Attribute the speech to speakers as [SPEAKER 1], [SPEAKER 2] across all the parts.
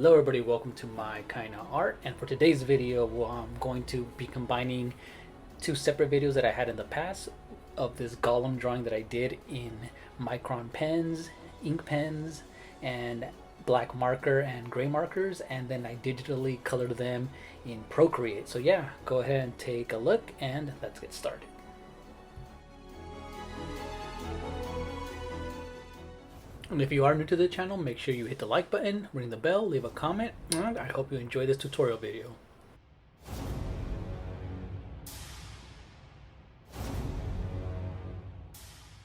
[SPEAKER 1] Hello everybody, welcome to my kind of art, and for today's video I'm going to be combining two separate videos that I had in the past of this Gollum drawing that I did in micron pens, ink pens, and black marker and gray markers, and then I digitally colored them in Procreate. So yeah, go ahead and take a look and let's get started. And if you are new to the channel, make sure you hit the like button, ring the bell, leave a comment, and I hope you enjoy this tutorial video.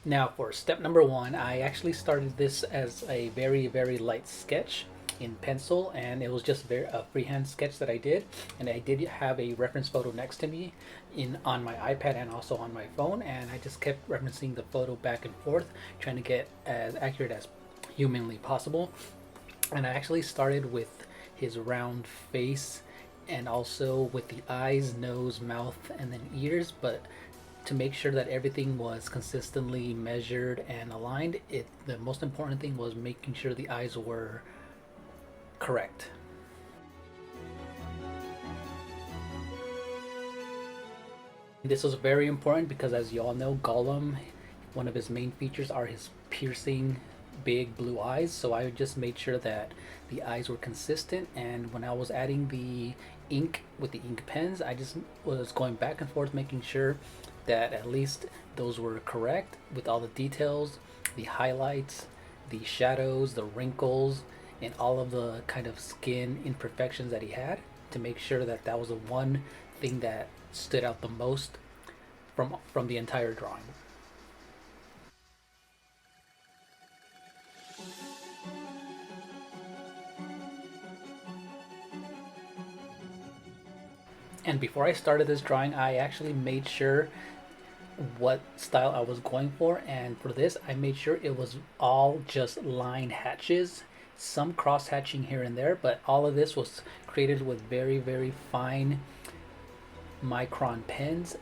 [SPEAKER 1] Now for step number one, I actually started this as a very light sketch in pencil, and it was just a freehand sketch that I did, and I did have a reference photo next to me on my iPad and also on my phone, and I just kept referencing the photo back and forth, trying to get as accurate as humanly possible. And I actually started with his round face and also with the eyes, nose, mouth, and then ears, but to make sure that everything was consistently measured and aligned, the most important thing was making sure the eyes were correct. This was very important because, as you all know, Gollum, one of his main features are his piercing big blue eyes, so I just made sure that the eyes were consistent. And when I was adding the ink with the ink pens, I just was going back and forth making sure that at least those were correct with all the details, the highlights, the shadows, the wrinkles, and all of the kind of skin imperfections that he had, to make sure that that was the one thing that stood out the most from the entire drawing. And before I started this drawing, I actually made sure what style I was going for, and for this I made sure it was all just line hatches, some cross hatching here and there, but all of this was created with very fine micron pens,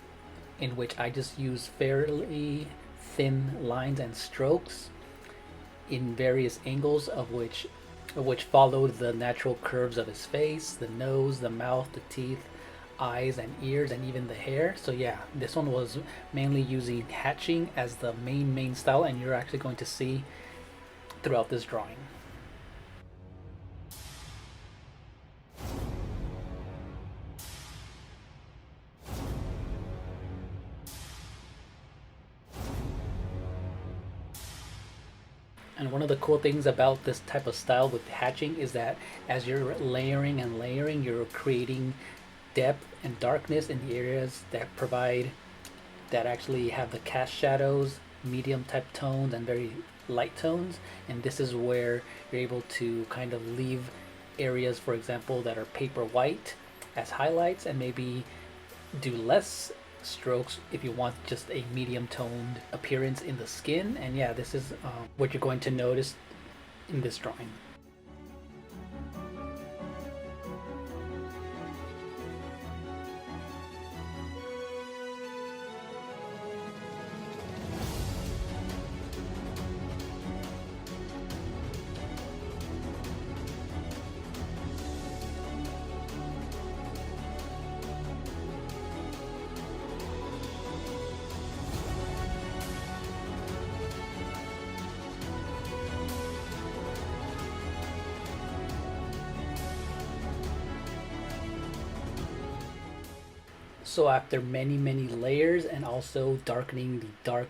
[SPEAKER 1] in which I just use fairly thin lines and strokes in various angles of which followed the natural curves of his face, the nose, the mouth, the teeth, eyes and ears, and even the hair. So yeah, this one was mainly using hatching as the main style, and you're actually going to see throughout this drawing. And one of the cool things about this type of style with hatching is that as you're layering and layering, you're creating depth and darkness in the areas that actually have the cast shadows, medium type tones, and very light tones. And this is where you're able to kind of leave areas, for example, that are paper white as highlights, and maybe do less strokes if you want just a medium toned appearance in the skin. And yeah, this is what you're going to notice in this drawing. So after many layers and also darkening the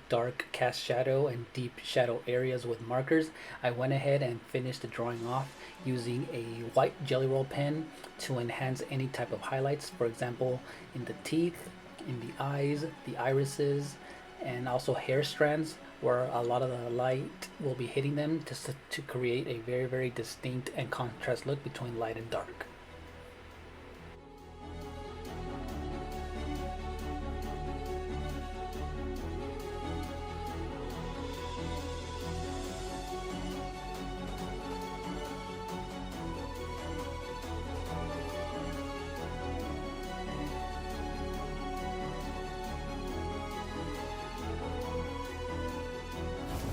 [SPEAKER 1] dark cast shadow and deep shadow areas with markers, I went ahead and finished the drawing off using a white jelly roll pen to enhance any type of highlights, for example in the teeth, in the eyes, the irises, and also hair strands where a lot of the light will be hitting them, to create a very distinct and contrast look between light and dark.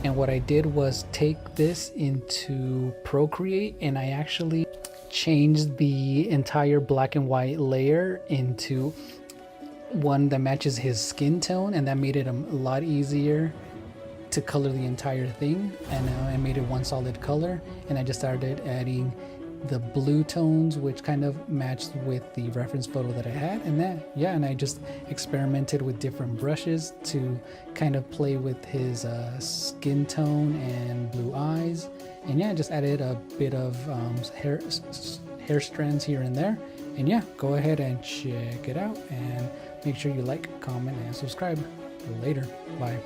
[SPEAKER 1] And what I did was take this into Procreate, and I actually changed the entire black and white layer into one that matches his skin tone, and that made it a lot easier to color the entire thing. And I made it one solid color, and I just started adding the blue tones, which kind of matched with the reference photo that I had. And and I just experimented with different brushes to kind of play with his skin tone and blue eyes. And yeah, I just added a bit of hair strands here and there. And yeah, go ahead and check it out, and make sure you like, comment, and subscribe. Later. Bye.